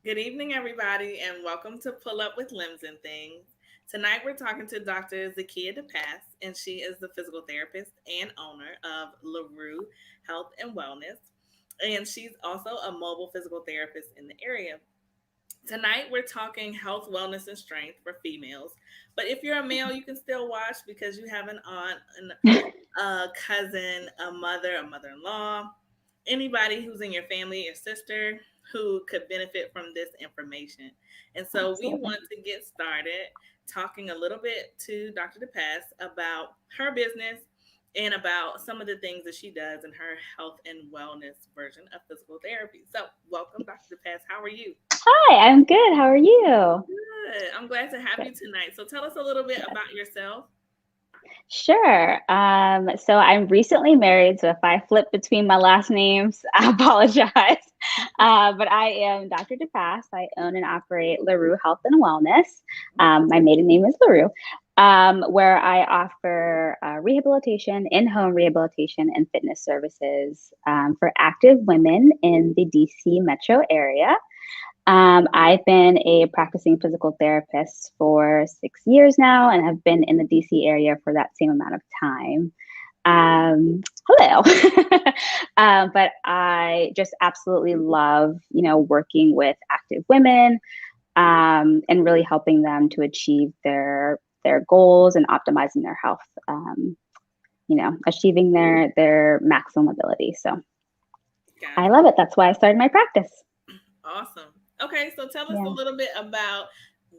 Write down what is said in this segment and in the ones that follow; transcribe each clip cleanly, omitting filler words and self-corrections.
Good evening, everybody, and welcome to Pull Up with Limbs and Things. Tonight, we're talking to Dr. Zykia DePass, and she is the physical therapist and owner of LaRue Health and Wellness. And she's also a mobile physical therapist in the area. Tonight, we're talking health, wellness, and strength for females. But if you're a male, you can still watch because you have an aunt, a cousin, a mother in law, anybody who's in your family, your sister, who could benefit from this information. And so we Absolutely. want to get started talking a little bit to Dr. DePass about her business and about some of the things that she does in her health and wellness version of physical therapy. So, welcome, Dr. DePass. How are you? Hi, I'm good. How are you? Good. I'm glad to have you Good. tonight. So, tell us a little bit Yes. about yourself. Sure. So I'm recently married, so if I flip between my last names, I apologize. But I am Dr. DePass. I own and operate LaRue Health and Wellness. My maiden name is LaRue, where I offer rehabilitation, in-home rehabilitation, and fitness services for active women in the DC metro area. I've been a practicing physical therapist for 6 years now and have been in the DC area for that same amount of time. Hello. But I just absolutely love, working with active women and really helping them to achieve their goals and optimizing their health. Achieving their maximum ability. So I Gotcha. love it. That's why I started my practice. Awesome. Okay, so tell us a Yeah. little bit about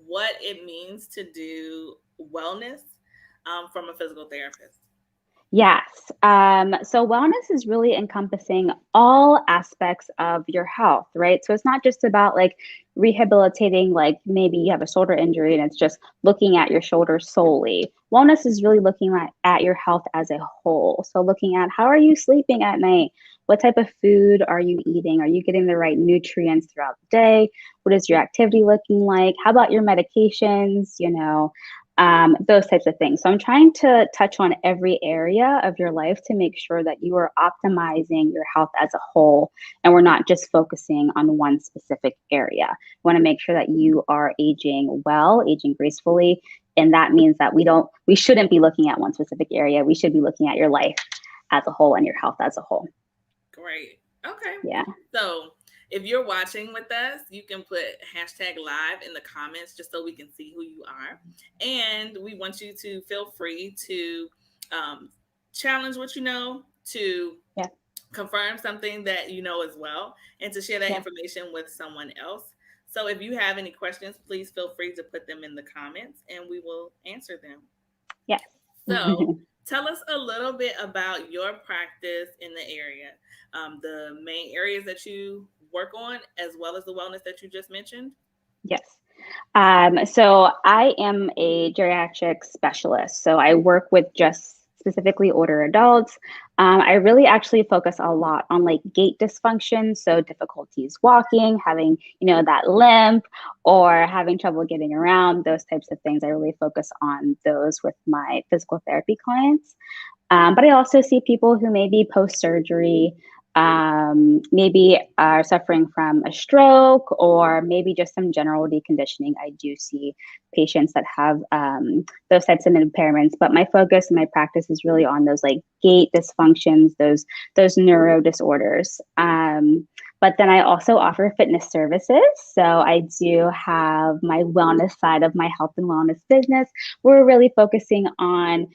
what it means to do wellness from a physical therapist. Yes. So wellness is really encompassing all aspects of your health, right? So it's not just about like rehabilitating, like maybe you have a shoulder injury and it's just looking at your shoulder solely. Wellness is really looking at your health as a whole. So looking at how are you sleeping at night? What type of food are you eating? Are you getting the right nutrients throughout the day? What is your activity looking like? How about your medications? Those types of things. So I'm trying to touch on every area of your life to make sure that you are optimizing your health as a whole and we're not just focusing on one specific area. I want to make sure that you are aging well, aging gracefully. And that means that we shouldn't be looking at one specific area. We should be looking at your life as a whole and your health as a whole. Great. Okay. Yeah. So if you're watching with us, you can put hashtag live in the comments just so we can see who you are. And we want you to feel free to um, challenge what you know, to Yeah. confirm something that you know as well, and to share that Yeah. information with someone else. So if you have any questions, please feel free to put them in the comments and we will answer them. Yes. So tell us a little bit about your practice in the area, the main areas that you work on, as well as the wellness that you just mentioned. Yes. So I am a geriatric specialist. So I work with just specifically older adults. I really actually focus a lot on like gait dysfunction, so difficulties walking, having that limp, or having trouble getting around. Those types of things. I really focus on those with my physical therapy clients. But I also see people who may be post surgery, maybe are suffering from a stroke or maybe just some general deconditioning. I do see patients that have those types of impairments, but my focus and my practice is really on those like gait dysfunctions, those neuro disorders. But then I also offer fitness services. So I do have my wellness side of my health and wellness business. We're really focusing on,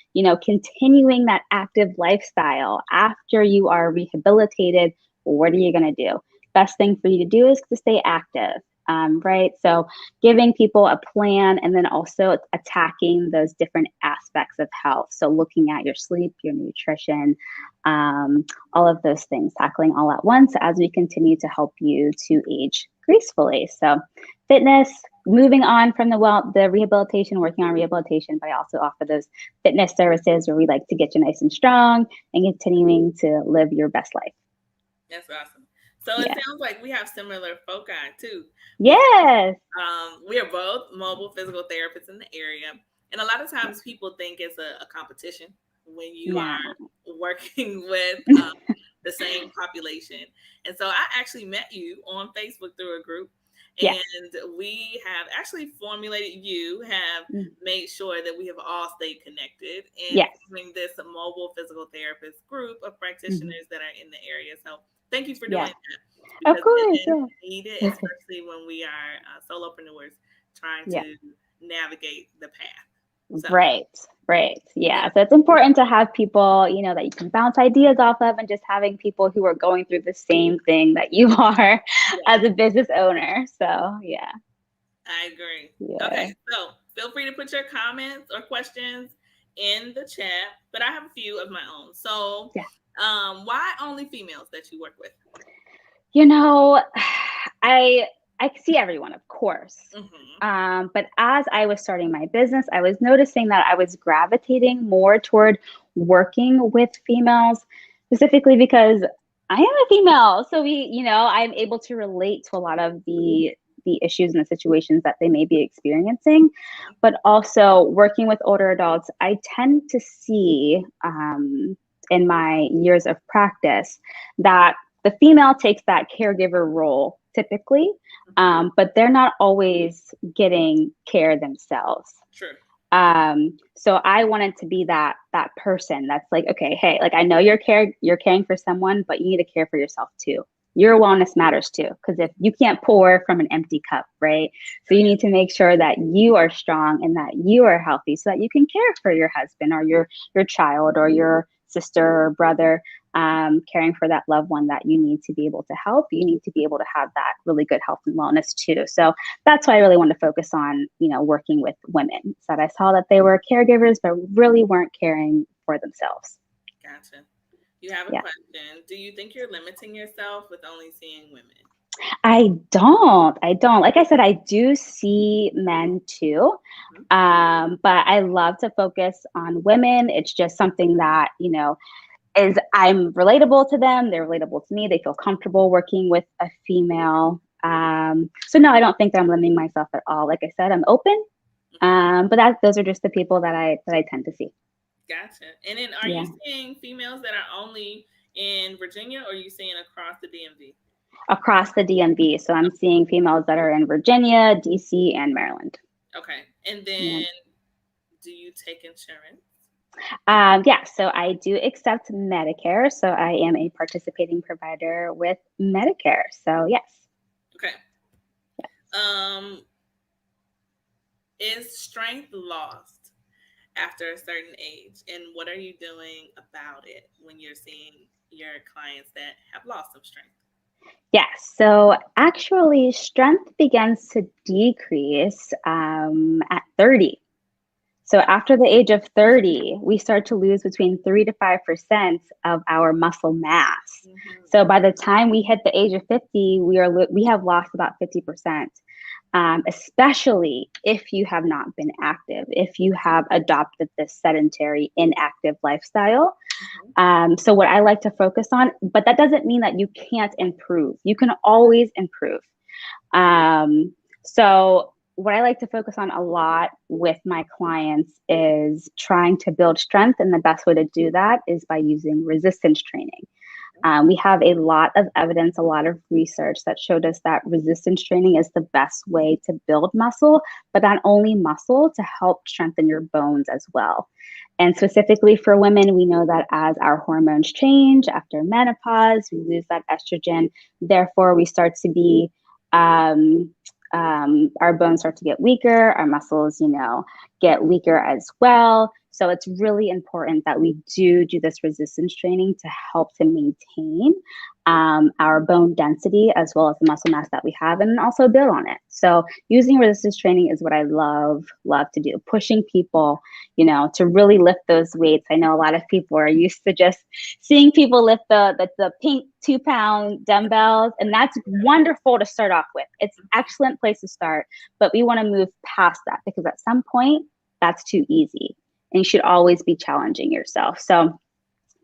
continuing that active lifestyle after you are rehabilitated. What are you going to do? Best thing for you to do is to stay active. Right. So giving people a plan and then also attacking those different aspects of health. So looking at your sleep, your nutrition, all of those things, tackling all at once as we continue to help you to age gracefully. So fitness, moving on from the rehabilitation, working on rehabilitation, but I also offer those fitness services where we like to get you nice and strong and continuing to live your best life. That's awesome. So it Yeah. sounds like we have similar foci too, because Yes. we are both mobile physical therapists in the area, and a lot of times people think it's a competition when you Nah. are working with the same population. And so I actually met you on Facebook through a group, Yes. And we have actually formulated, you have Mm. made sure that we have all stayed connected in Yes. forming this mobile physical therapist group of Mhm. practitioners that are in the area. So thank you for doing Yes. that, Of because it course. is Yeah. needed, especially when we are solopreneurs trying Yeah. to navigate the path. So, Right. Right. yeah, Yeah. So it's important to have people, that you can bounce ideas off of, and just having people who are going through the same thing that you are yeah, as a business owner. So yeah. I agree. Yeah. Okay, so feel free to put your comments or questions in the chat, but I have a few of my own. So, Yeah. why only females that you work with? You know, I I see everyone, of course. Hmm. But as I was starting my business, I was noticing that I was gravitating more toward working with females, specifically because I am a female. So I'm able to relate to a lot of the issues and the situations that they may be experiencing. But also working with older adults, I tend to see in my years of practice that the female takes that caregiver role typically, Hmm. but they're not always getting care themselves. True. So I wanted to be that person that's like, okay, hey, like I know you're caring for someone, but you need to care for yourself too. Your wellness matters too, because if you can't pour from an empty cup, right? So Oh, you yeah. need to make sure that you are strong and that you are healthy, so that you can care for your husband or your child or your sister or brother. Caring for that loved one that you need to be able to help. You need to be able to have that really good health and wellness too. So that's why I really wanted to focus on, working with women. So that I saw that they were caregivers, but really weren't caring for themselves. Gotcha. You have a Yeah. question. Do you think you're limiting yourself with only seeing women? I don't. I don't. Like I said, I do see men too. Hmm. But I love to focus on women. It's just something that, is I'm relatable to them. They're relatable to me. They feel comfortable working with a female. So no, I don't think that I'm limiting myself at all. Like I said, I'm open. Hmm. But those are just the people that I tend to see. Gotcha. And then, are you Yeah, seeing females that are only in Virginia, or are you seeing across the DMV? across the DMV. So I'm seeing females that are in Virginia, DC, and Maryland. Okay. And Yeah. then, do you take insurance? Yeah, so I do accept Medicare. So I am a participating provider with Medicare. So yes. Okay. Um, is strength lost after a certain age, and what are you doing about it when you're seeing your clients that have lost some strength? Yes. So actually, strength begins to decrease at 30. So Okay. after the age of 30, we start to lose between 3 to 5% of our muscle mass. Hmm. So by the time we hit the age of 50, we have lost about 50%. Especially if you have not been active, if you have adopted this sedentary, inactive lifestyle. Hmm. So what I like to focus on, but that doesn't mean that you can't improve. You can always improve. So what I like to focus on a lot with my clients is trying to build strength, and the best way to do that is by using resistance training. We have a lot of evidence, a lot of research that showed us that resistance training is the best way to build muscle, but not only muscle, to help strengthen your bones as well. And specifically for women, we know that as our hormones change after menopause, we lose that estrogen. Therefore, we start to be, our bones start to get weaker, our muscles, get weaker as well. So it's really important that we do this resistance training to help to maintain our bone density as well as the muscle mass that we have, and also build on it. So using resistance training is what I love to do. Pushing people, to really lift those weights. I know a lot of people are used to just seeing people lift the pink 2-pound dumbbells, and that's wonderful to start off with. It's an excellent place to start, but we want to move past that, because at some point that's too easy. And you should always be challenging yourself. So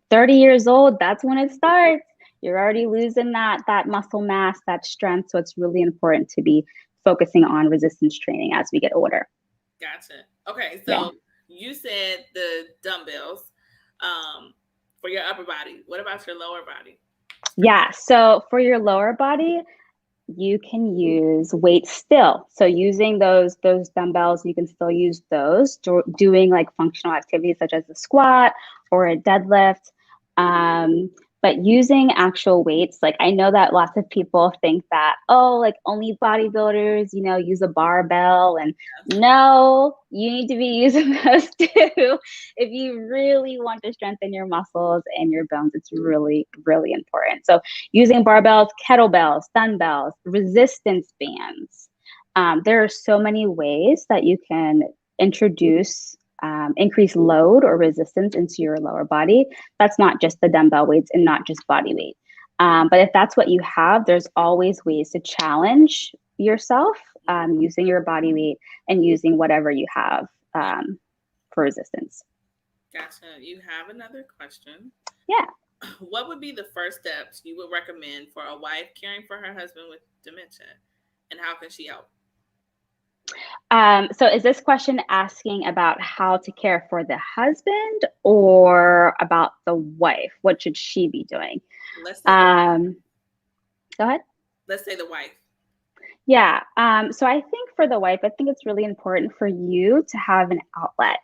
30 years old, that's when it starts. You're already losing that muscle mass, that strength. So it's really important to be focusing on resistance training as we get older. Gotcha. Okay, Yeah. so you said the dumbbells um, for your upper body. What about your lower body? Yeah. So for your lower body, you can use weights still. So using those dumbbells, you can still use those, doing like functional activities such as a squat or a deadlift. Um, but using actual weights, like I know that lots of people think that, oh, like only bodybuilders, use a barbell. And no, you need to be using those too. If you really want to strengthen your muscles and your bones, it's really, really important. So using barbells, kettlebells, dumbbells, resistance bands. There are so many ways that you can introduce increase load or resistance into your lower body. That's not just the dumbbell weights and not just body weight. But if that's what you have, there's always ways to challenge yourself using your body weight and using whatever you have for resistance. Gotcha. You have another question. Yeah. What would be the first steps you would recommend for a wife caring for her husband with dementia, and how can she help? So is this question asking about how to care for the husband or about the wife? What should she be doing? Let's say the Go ahead. let's say the wife. Yeah. So I think for the wife, I think it's really important for you to have an outlet.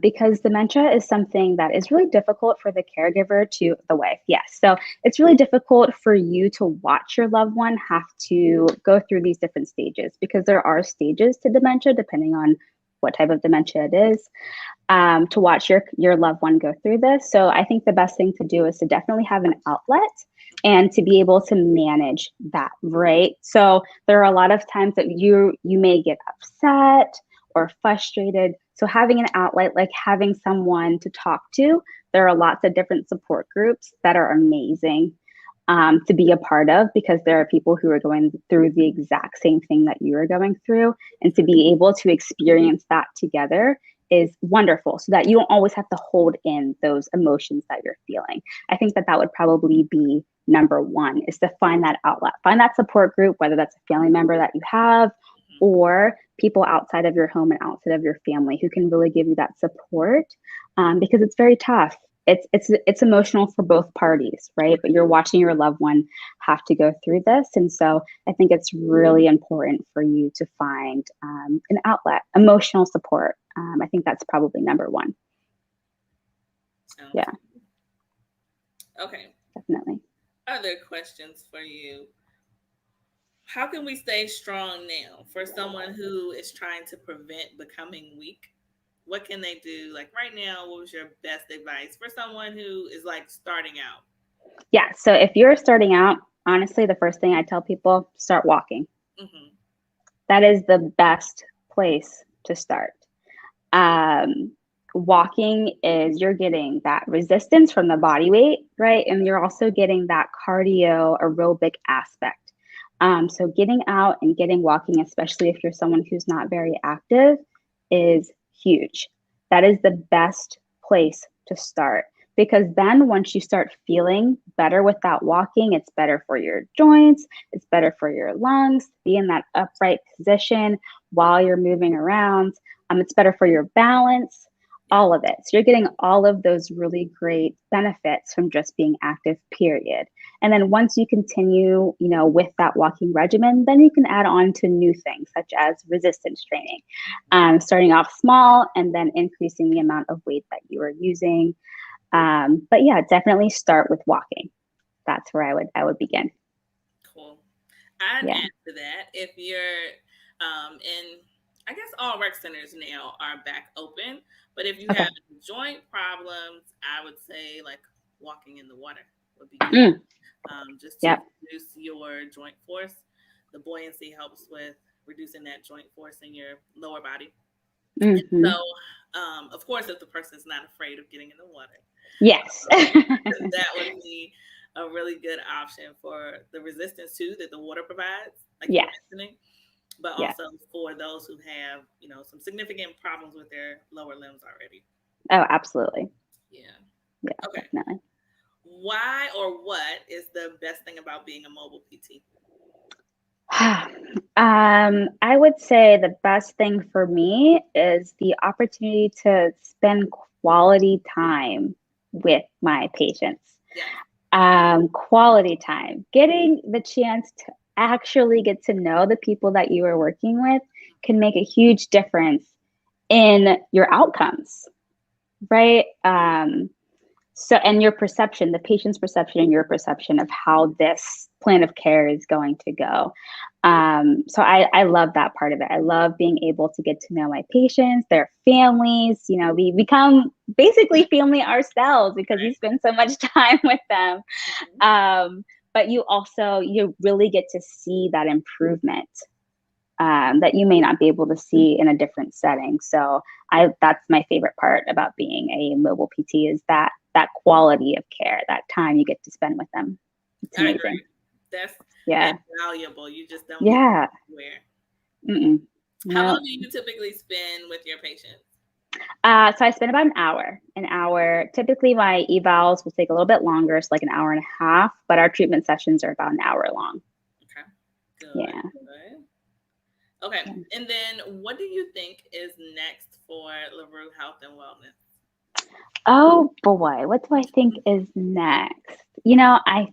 Because dementia is something that is really difficult for the caregiver to the wife. Yes. So it's really difficult for you to watch your loved one have to go through these different stages because there are stages to dementia depending on what type of dementia it is. To watch your loved one go through this. So I think the best thing to do is to definitely have an outlet and to be able to manage that, right? So there are a lot of times that you may get upset or frustrated. So having an outlet, like having someone to talk to, there are lots of different support groups that are amazing to be a part of because there are people who are going through the exact same thing that you are going through. And to be able to experience that together is wonderful so that you don't always have to hold in those emotions that you're feeling. I think that would probably be number one is to find that outlet, find that support group, whether that's a family member that you have or people outside of your home and outside of your family who can really give you that support because it's very tough. It's emotional for both parties, right? But you're watching your loved one have to go through this, and so I think it's really important for you to find an outlet, emotional support. I think that's probably number one. Sounds Yeah, okay. definitely. Other questions for you. How can we stay strong now for someone who is trying to prevent becoming weak? What can they do? Like right now, what was your best advice for someone who is like starting out? Yeah. So if you're starting out, honestly, the first thing I tell people, start walking. Mm-hmm. That is the best place to start. Um, Walking is you're getting that resistance from the body weight, right? And you're also getting that cardio aerobic aspect. So getting out and getting walking, especially if you're someone who's not very active, is huge. That is the best place to start because then once you start feeling better with that walking, it's better for your joints, it's better for your lungs, be in that upright position while you're moving around. It's better for your balance, all of it. So you're getting all of those really great benefits from just being active, period. And then once you continue, with that walking regimen, then you can add on to new things such as resistance training, starting off small and then increasing the amount of weight that you are using. But yeah, definitely start with walking. That's where I would begin. Cool. I'd Yeah. add to that if you're in, I guess all rec centers now are back open, but if you Okay. have joint problems, I would say like walking in the water would be good. Mm, Just to yep. reduce your joint force. The buoyancy helps with reducing that joint force in your lower body. And Hmm. so, of course, if the person is not afraid of getting in the water, Yes. that would be a really good option for the resistance too that the water provides, like you were Yes. mentioning, but Yes. also for those who have, some significant problems with their lower limbs already. Oh, absolutely. Yeah. Yeah, Okay. definitely. Why or what is the best thing about being a mobile PT? I would say the best thing for me is the opportunity to spend quality time with my patients. Yes. Quality time, getting the chance to actually get to know the people that you are working with can make a huge difference in your outcomes, right? So, and your perception, the patient's perception and your perception of how this plan of care is going to go. So I love that part of it. I love being able to get to know my patients, their families. You know, we become basically family ourselves because we Right. spend so much time with them. Mhm. But you really get to see that improvement that you may not be able to see in a different setting. So that's my favorite part about being a mobile PT is that quality of care, that time you get to spend with them. It's I amazing. agree. That's Yeah. invaluable. You just don't get Yeah. anywhere. Mm-mm. How long No. do you typically spend with your patients? So I spend about an hour. An hour. Typically, my evals will take a little bit longer, so like an hour and a half. But our treatment sessions are about an hour long. Okay. Good. Yeah. Good. Okay. And then what do you think is next for LaRue Health and Wellness? Oh boy, what do I think is next? You know, I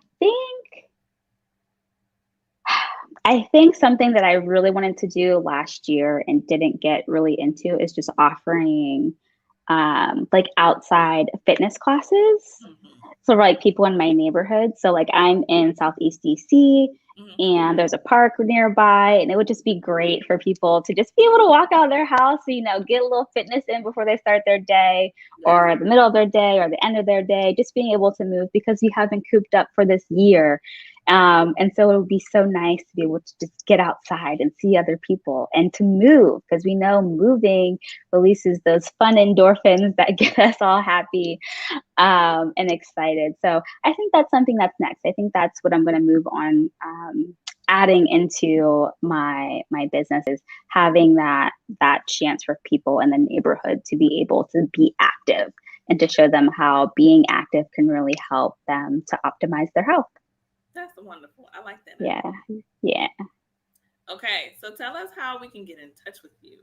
think something that I really wanted to do last year and didn't get really into is just offering like outside fitness classes. Mm-hmm. So like people in my neighborhood. So like I'm in Southeast DC Mm-hmm. and there's a park nearby and it would just be great for people to just be able to walk out of their house, you know, get a little fitness in before they start their day That's or the middle of their day or the end of their day, just being able to move because we have been cooped up for this year. And so it would be so nice to be able to just get outside and see other people and to move because we know moving releases those fun endorphins that get us all happy and excited. So I think that's something that's next. I think that's what I'm going to move on adding into my business is having that chance for people in the neighborhood to be able to be active and to show them how being active can really help them to optimize their health. wonderful. I like that Yeah. idea. Yeah. Okay, so tell us how we can get in touch with you.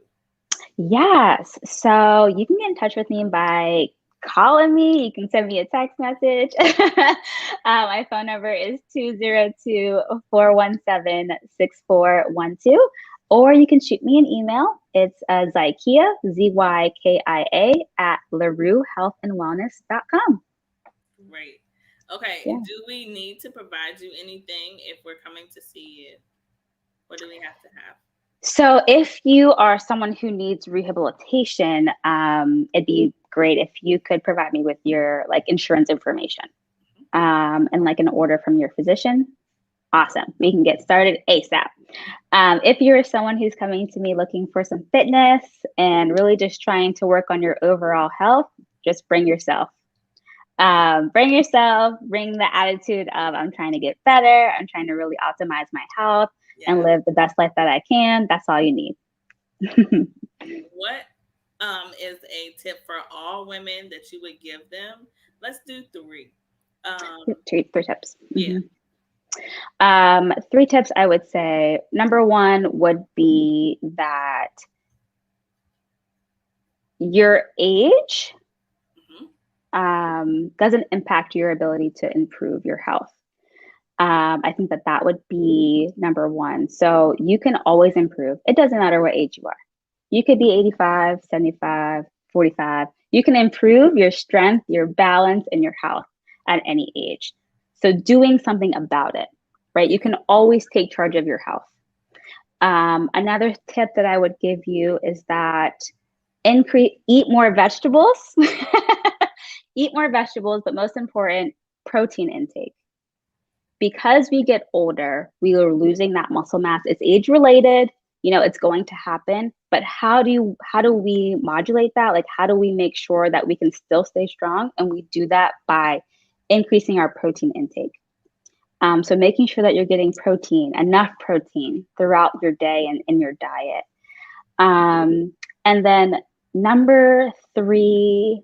Yes. So you can get in touch with me by calling me. You can send me a text message. My phone number is 202-417-6412. Or you can shoot me an email. It's Zykia, Zykia, at LaRueHealthAndWellness.com. Great. Okay, Yeah. do we need to provide you anything if we're coming to see you? What do we have to have? So if you are someone who needs rehabilitation, it'd be great if you could provide me with your like insurance information and like an order from your physician. Awesome. We can get started ASAP. If you're someone who's coming to me looking for some fitness and really just trying to work on your overall health, just bring yourself. Bring yourself, bring the attitude of I'm trying to get better, I'm trying to really optimize my health and Yeah. live the best life that I can. That's all you need. What is a tip for all women that you would give them? Let's do three. Um, Three tips. yeah. Three tips I would say. Number one would be that your age Hmm. doesn't impact your ability to improve your health. I think that would be number one. So you can always improve. It doesn't matter what age you are. You could be 85, 75, 45. You can improve your strength, your balance, and your health at any age. So doing something about it, right? You can always take charge of your health. Another tip that I would give you is that eat more vegetables, eat more vegetables, but most important, protein intake because we get older, we are losing that muscle mass. It's age related, you know, it's going to happen. But how do we modulate that? Like how do we make sure that we can still stay strong? And we do that by increasing our protein intake. So making sure that you're getting protein, enough protein throughout your day and in your diet. And then number three,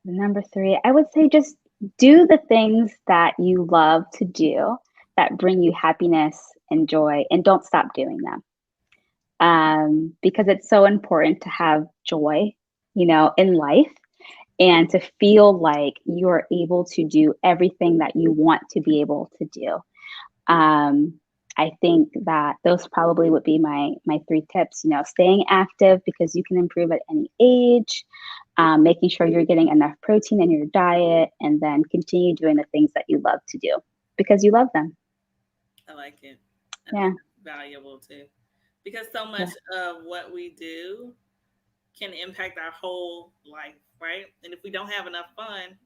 number three, I would say just do the things that you love to do that bring you happiness and joy, and don't stop doing them. Because it's so important to have joy, you know, in life and to feel like you're able to do everything that you want to be able to do. Um, I think that those probably would be my three tips. Staying active because you can improve at any age, making sure you're getting enough protein in your diet, and then continue doing the things that you love to do because you love them. I like it. I Yeah, think it's valuable too, because so much yeah, of what we do can impact our whole life, right? And if we don't have enough fun,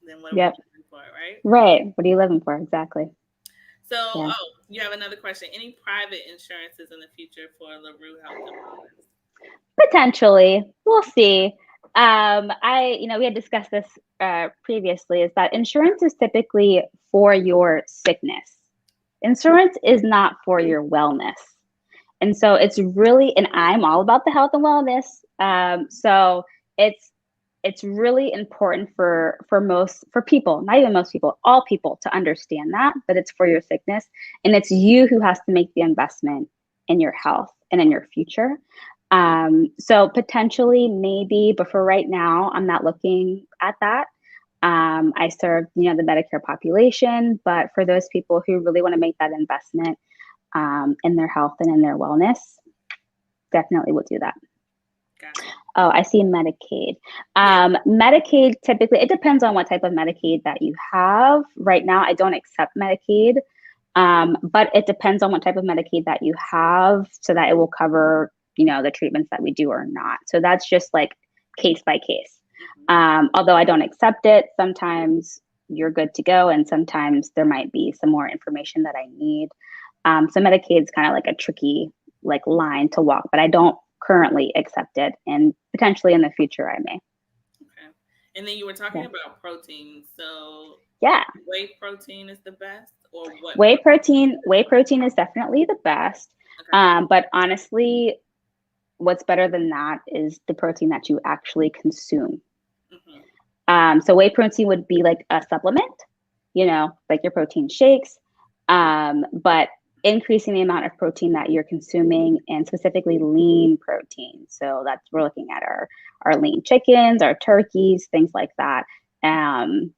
then what are we yep. living for, right? Right. What are you living for? Exactly. So, Yeah. oh, you have another question. Any private insurances in the future for LaRue Health and Wellness? Potentially, we'll see. We had discussed this previously. Is that insurance is typically for your sickness. Insurance is not for your wellness. And so it's really, and I'm all about the health and wellness. So it's it's really important for people, not even most people, all people to understand that it's for your sickness, and it's you who has to make the investment in your health and in your future. So potentially maybe, but for right now, I'm not looking at that. I serve, the Medicare population, but for those people who really want to make that investment in their health and in their wellness, definitely will do that. Gotcha. Oh, I see Medicaid. Yeah. Medicaid, typically, it depends on what type of Medicaid that you have. Right now, I don't accept Medicaid, but it depends on what type of Medicaid that you have so that it will cover, the treatments that we do or not. So that's just like case by case. Hmm. Although I don't accept it, sometimes you're good to go, and sometimes there might be some more information that I need. So Medicaid's kind of like a tricky like line to walk, but I don't currently accept it, and potentially in the future I may. Okay. And then you were talking Yeah. about protein. So, Yeah. whey protein is the best, or what? Whey protein is definitely the best. Okay. But honestly, what's better than that is the protein that you actually consume. Hmm. So whey protein would be like a supplement, like your protein shakes, but increasing the amount of protein that you're consuming, and specifically lean protein. So that's, we're looking at our lean chickens, our turkeys, things like that, um,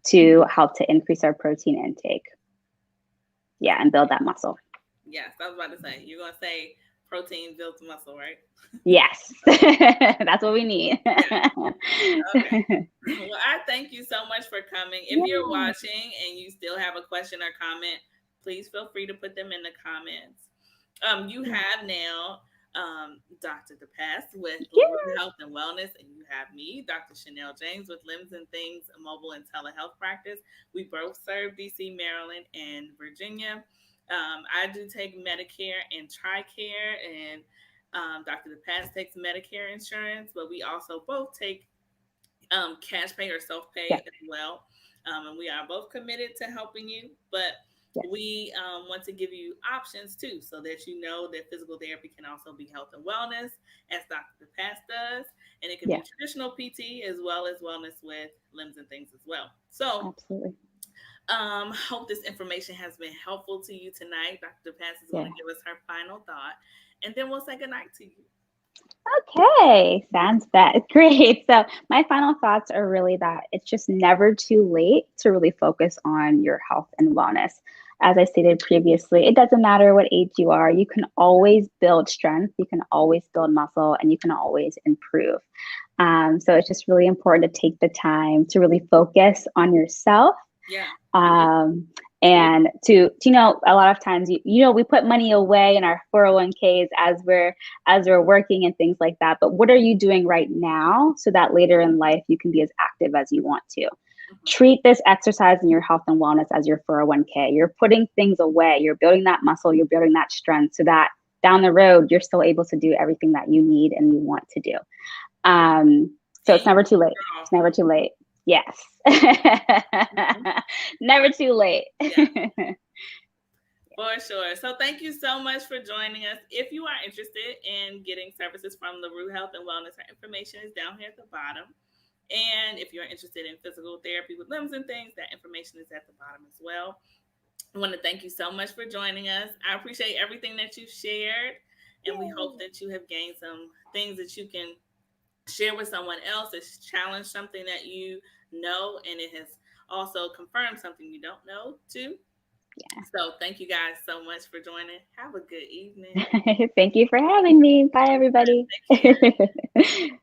to help to increase our protein intake. Yeah, and build that muscle. Yes, I was about to say. You're gonna say protein builds muscle, right? Yes, that's what we need. Yeah. Okay. Well, I thank you so much for coming. If you're Yeah. watching and you still have a question or comment, please feel free to put them in the comments. You Yeah. have now Dr. DePass with LaRue Yeah. Health and Wellness, and you have me, Dr. Chanel James, with Limbs and Things Mobile and Telehealth Practice. We both serve DC, Maryland, and Virginia. I do take Medicare and TRICARE, and Dr. DePass takes Medicare insurance, but we also both take cash pay or self Yeah. pay as well. And we are both committed to helping you, but Yes. we want to give you options too, so that you know that physical therapy can also be health and wellness, as Dr. DePass does, and it can be Yeah. traditional PT as well as wellness with limbs and things as well. So, Absolutely. hope this information has been helpful to you tonight. Dr. DePass is going Yeah. to give us her final thought, and then we'll say goodnight to you. Okay, sounds bad. Great. So, my final thoughts are really that it's just never too late to really focus on your health and wellness. As I stated previously, it doesn't matter what age you are, you can always build strength, you can always build muscle, and you can always improve. So, it's just really important to take the time to really focus on yourself, Yeah. um, and a lot of times we put money away in our 401ks as we're working and things like that, but what are you doing right now so that later in life you can be as active as you want to? Mhm. Treat this exercise in your health and wellness as your 401k. You're putting things away, you're building that muscle, you're building that strength, so that down the road you're still able to do everything that you need and you want to do. So And it's you never too late. draw. It's never too late. Yes. Mhm. Never too late. Yeah. For sure. So thank you so much for joining us. If you are interested in getting services from LaRue Health and Wellness, our information is down here at the bottom. And if you're interested in physical therapy with limbs and things, that information is at the bottom as well. I want to thank you so much for joining us. I appreciate everything that you shared, and we hope Yay. that you have gained some things that you can share with someone else. That's challenged something that you know, and it has also confirmed something you don't know too. So thank you guys so much for joining. Have a good evening. Yeah. Thank you for having me. Bye, Yes, everybody. take care.